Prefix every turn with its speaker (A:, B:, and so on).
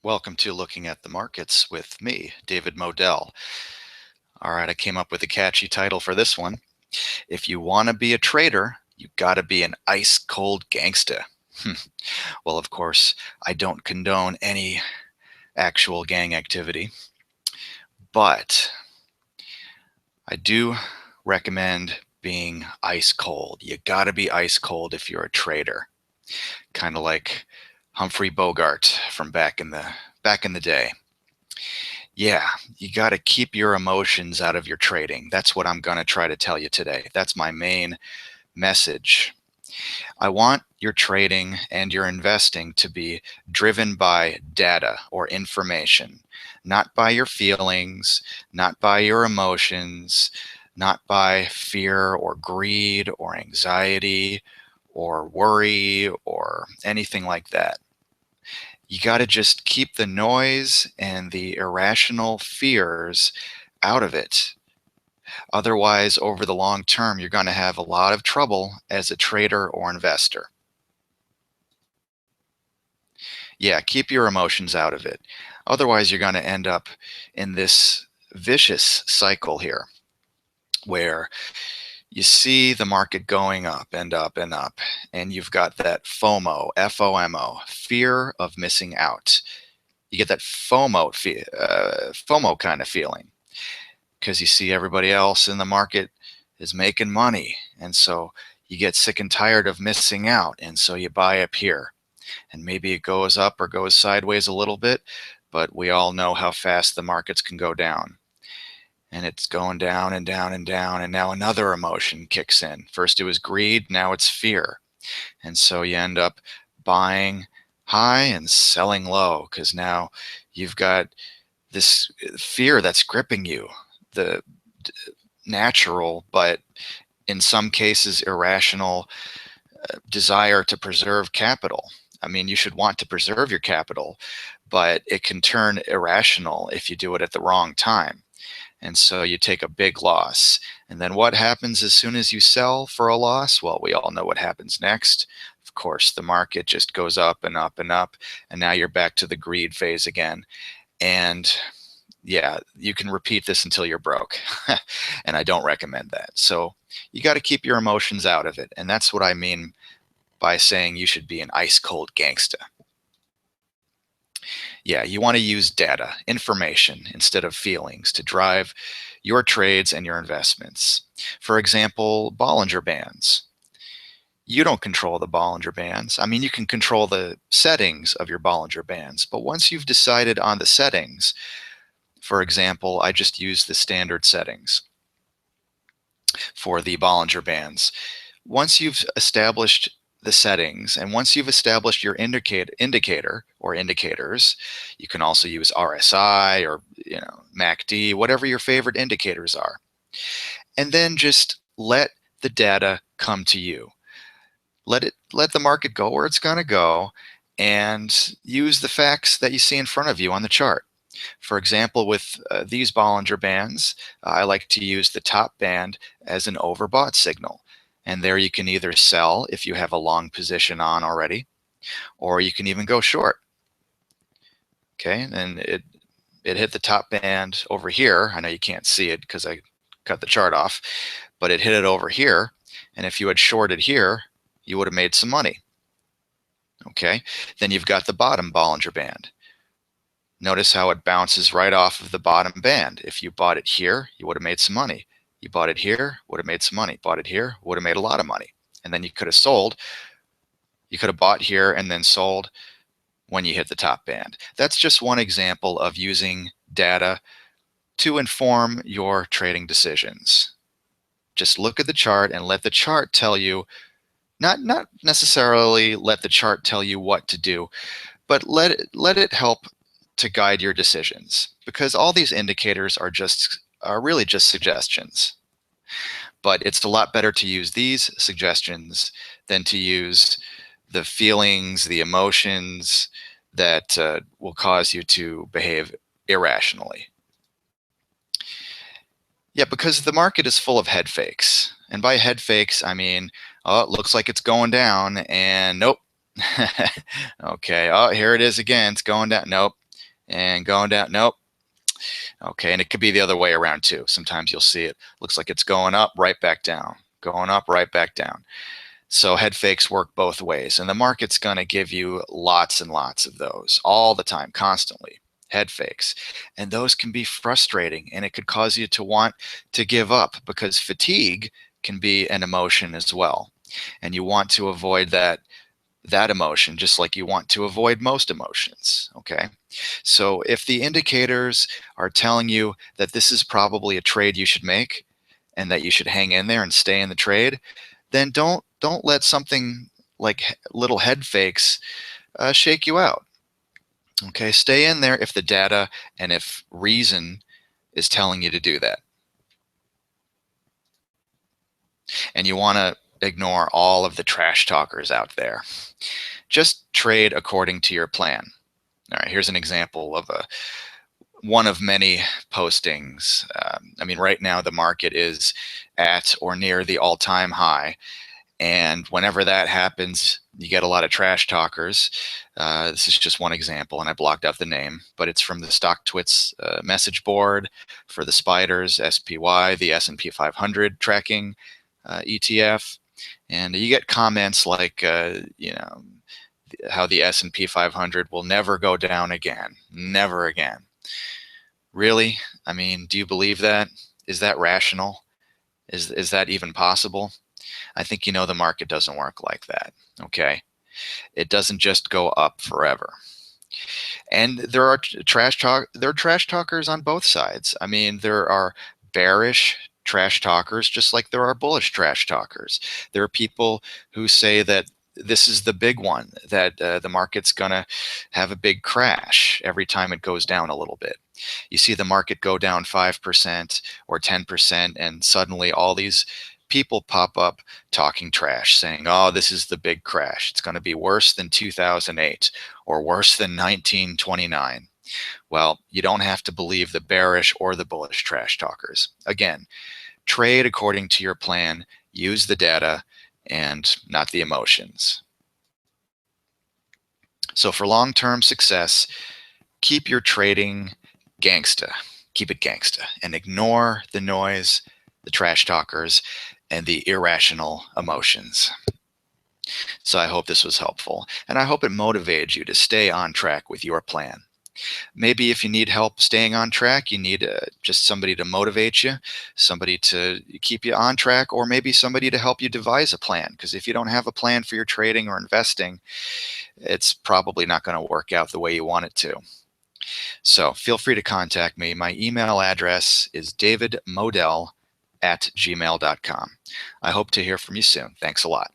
A: Welcome to Looking at the Markets with me, David Moadel. All right, I came up with a catchy title for this one. If you want to be a trader, you got to be an ice-cold gangsta. Well, of course, I don't condone any actual gang activity, but I do recommend being ice cold. You got to be ice cold if you're a trader. Kind of like Humphrey Bogart from back in the day. Yeah, you got to keep your emotions out of your trading. That's what I'm going to try to tell you today. That's my main message. I want your trading and your investing to be driven by data or information, not by your feelings, not by your emotions, not by fear or greed or anxiety or worry or anything like that. You got to just keep the noise and the irrational fears out of it. Otherwise, over the long term, you're going to have a lot of trouble as a trader or investor. Yeah, keep your emotions out of it. Otherwise, you're going to end up in this vicious cycle here where you see the market going up and up and up, and you've got that FOMO, FOMO, fear of missing out. You get that FOMO kind of feeling because you see everybody else in the market is making money. And so you get sick and tired of missing out. And so you buy up here. And maybe it goes up or goes sideways a little bit, but we all know how fast the markets can go down. And it's going down and down and down. And now another emotion kicks in. First it was greed, now it's fear. And so you end up buying high and selling low because now you've got this fear that's gripping you, the natural, but in some cases irrational desire to preserve capital. I mean, you should want to preserve your capital, but it can turn irrational if you do it at the wrong time. And so you take a big loss. And then what happens as soon as you sell for a loss? Well, we all know what happens next. Of course, the market just goes up and up and up. And now you're back to the greed phase again. And yeah, you can repeat this until you're broke. And I don't recommend that. So you got to keep your emotions out of it. And that's what I mean by saying you should be an ice-cold gangsta. Yeah, you want to use data, information, instead of feelings to drive your trades and your investments. For example, Bollinger Bands. You don't control the Bollinger Bands. I mean, you can control the settings of your Bollinger Bands, but once you've decided on the settings, for example, I just use the standard settings for the Bollinger Bands. Once you've established the settings and once you've established your indicator or indicators, you can also use RSI or MACD, whatever your favorite indicators are. And then just let the data come to you. Let the market go where it's going to go and use the facts that you see in front of you on the chart. For example, with these Bollinger Bands, I like to use the top band as an overbought signal. And there you can either sell if you have a long position on already, or you can even go short. Okay, and it hit the top band over here. I know you can't see it because I cut the chart off, but it hit it over here. And if you had shorted here, you would have made some money. Okay, then you've got the bottom Bollinger Band. Notice how it bounces right off of the bottom band. If you bought it here, you would have made some money. You bought it here, would have made some money. Bought it here, would have made a lot of money. And then you could have sold. You could have bought here and then sold when you hit the top band. That's just one example of using data to inform your trading decisions. Just look at the chart and let the chart tell you, not necessarily let the chart tell you what to do, but let it help to guide your decisions, because all these indicators are really just suggestions. But it's a lot better to use these suggestions than to use the feelings, the emotions that will cause you to behave irrationally. Yeah, because the market is full of head fakes. And by head fakes, I mean, oh, it looks like it's going down, and nope. Okay, oh, here it is again, it's going down. Nope. and going down. Nope. Okay, and it could be the other way around too. Sometimes you'll see it looks like it's going up, right back down, going up, right back down. So head fakes work both ways, and the market's going to give you lots and lots of those all the time, constantly. Head fakes. And those can be frustrating, and it could cause you to want to give up because fatigue can be an emotion as well. And you want to avoid that emotion just like you want to avoid most emotions. Okay, so if the indicators are telling you that this is probably a trade you should make and that you should hang in there and stay in the trade, then don't let something like little head fakes shake you out. Okay, stay in there if the data and if reason is telling you to do that. And you want to ignore all of the trash talkers out there. Just trade according to your plan. All right, here's an example of one of many postings. I mean, right now the market is at or near the all-time high. And whenever that happens, you get a lot of trash talkers. This is just one example, and I blocked out the name, but it's from the Stock Twits message board for the Spiders, SPY, the S&P 500 tracking ETF. And you get comments like, how the S&P 500 will never go down again, never again. Really? I mean, do you believe that? Is that rational? Is that even possible? I think you know the market doesn't work like that, okay? It doesn't just go up forever. And there are trash talkers on both sides. I mean, there are bearish trash talkers just like there are bullish trash talkers. There are people who say that this is the big one, that the market's gonna have a big crash every time it goes down a little bit. You see the market go down 5% or 10%, and suddenly all these people pop up talking trash, saying, oh, this is the big crash. It's going to be worse than 2008 or worse than 1929. Well, you don't have to believe the bearish or the bullish trash talkers. Again, trade according to your plan, use the data and not the emotions. So for long-term success, keep your trading gangsta. Keep it gangsta and ignore the noise, the trash talkers, and the irrational emotions. So I hope this was helpful, and I hope it motivated you to stay on track with your plan. Maybe if you need help staying on track, you need just somebody to motivate you, somebody to keep you on track, or maybe somebody to help you devise a plan. Because if you don't have a plan for your trading or investing, it's probably not going to work out the way you want it to. So feel free to contact me. My email address is davidmoadel@gmail.com. I hope to hear from you soon. Thanks a lot.